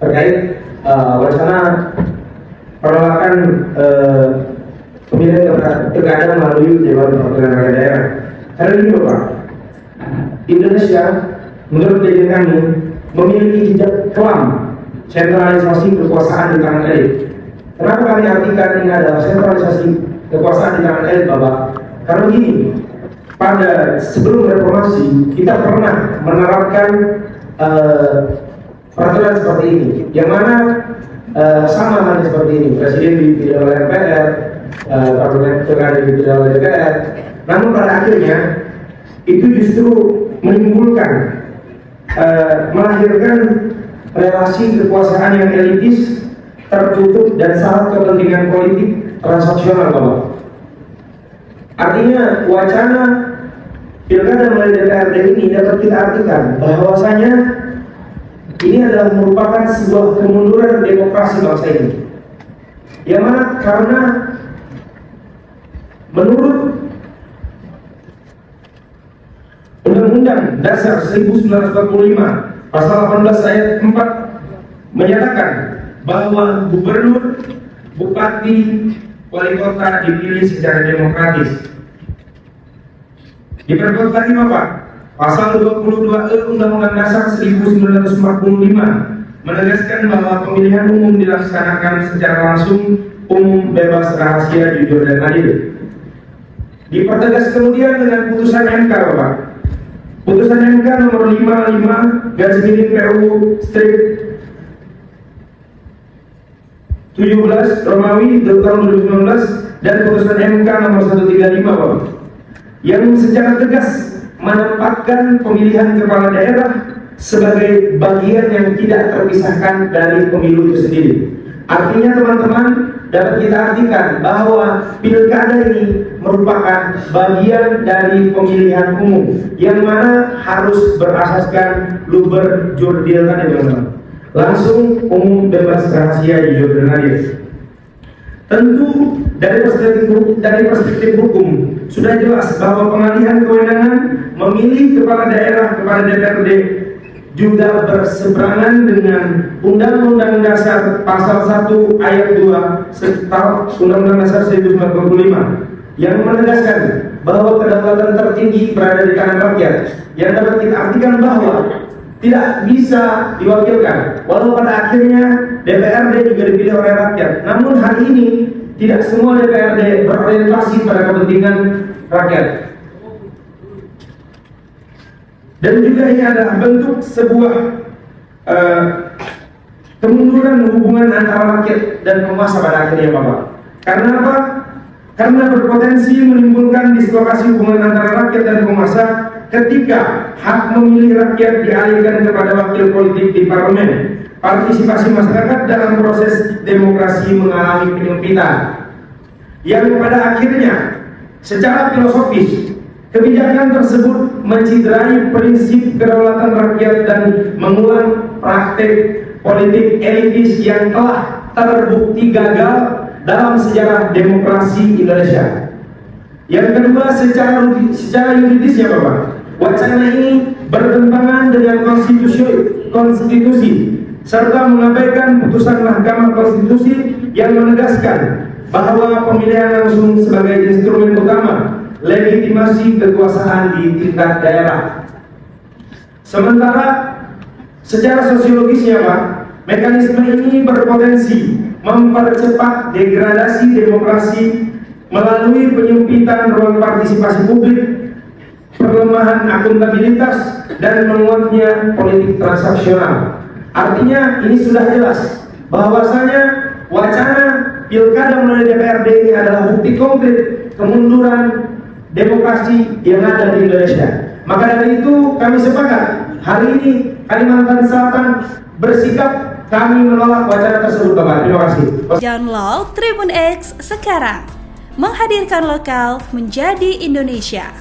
terkait wacana penolakan pemilihan pilkada melalui Dewan Perwakilan Rakyat Daerah. Karena ini Bapak, Indonesia menurut kajian kami memiliki jejak kelam sentralisasi kekuasaan di tangan elit. Kenapa kami artikan ini adalah sentralisasi kekuasaan di tangan elit, Bapak? Karena begini, pada sebelum reformasi kita pernah menerapkan peraturan seperti ini, yang mana sama halnya seperti ini, presiden dipilih oleh MPR, parlemen dipilih oleh DPR. Namun pada akhirnya itu justru menimbulkan melahirkan relasi kekuasaan yang elitis, tertutup dan syarat kepentingan politik transaksional, Bapak. Artinya wacana pilkada melalui DPRD ini dapat kita artikan bahwasanya ini adalah merupakan sebuah kemunduran demokrasi bangsa ini. Yang mana karena menurut Undang-Undang Dasar 1945 Pasal 18 ayat 4 menyatakan bahwa gubernur, bupati, wali kota dipilih secara demokratis. Diperkuat lagi Bapak, Pasal 22E Undang-Undang Dasar 1945 menegaskan bahwa pemilihan umum dilaksanakan secara langsung, umum, bebas, rahasia, jujur, dan adil. Dipertegas kemudian dengan putusan MK, Bapak. Putusan MK nomor 55/PU strip 17 Romawi tahun 2019 dan putusan MK nomor 135, Bapak, yang secara tegas menempatkan pemilihan kepala daerah sebagai bagian yang tidak terpisahkan dari pemilu itu sendiri. Artinya teman-teman, dapat kita artikan bahwa pilkada ini merupakan bagian dari pemilihan umum yang mana harus berasaskan luber jurdil tadi, teman-teman. Langsung, umum, bebas, rahasia, jujur, dan adil. Tentu dari perspektif hukum sudah jelas bahwa pengalihan kewenangan memilih kepala daerah kepada DPRD juga berseberangan dengan Undang-Undang Dasar Pasal 1 Ayat 2 serta Undang-Undang Dasar 1945 yang menegaskan bahwa kedaulatan tertinggi berada di tangan rakyat, yang dapat kita artikan bahwa tidak bisa diwakilkan, walau pada akhirnya DPRD juga dipilih oleh rakyat. Namun hari ini tidak semua DPRD berorientasi pada kepentingan rakyat. Dan juga ini adalah bentuk sebuah kemunduran hubungan antara rakyat dan penguasa pada akhirnya, Bapak. Karena apa? Karena berpotensi menimbulkan dislokasi hubungan antara rakyat dan penguasa ketika hak memilih rakyat dialihkan kepada wakil politik di parlemen. Partisipasi masyarakat dalam proses demokrasi mengalami penyempitan, yang pada akhirnya secara filosofis kebijakan tersebut menciderai prinsip kedaulatan rakyat dan mengulang praktek politik elitis yang telah terbukti gagal dalam sejarah demokrasi Indonesia. Yang kedua, secara yuridisnya, Bapak, wacana ini bertentangan dengan konstitusi serta mengabaikan putusan Mahkamah Konstitusi yang menegaskan bahwa pemilihan langsung sebagai instrumen utama legitimasi kekuasaan di tingkat daerah. Sementara secara sosiologisnya, Pak, mekanisme ini berpotensi mempercepat degradasi demokrasi melalui penyempitan ruang partisipasi publik, perlemahan akuntabilitas, dan menguatnya politik transaksional. Artinya ini sudah jelas bahwasanya wacana pilkada melalui DPRD ini adalah bukti konkret kemunduran demokrasi yang ada di Indonesia. Maka dari itu kami sepakat hari ini Kalimantan Selatan bersikap, kami menolak wacana tersebut, Bapak. Terima kasih. Download Tribun X sekarang, menghadirkan lokal menjadi Indonesia.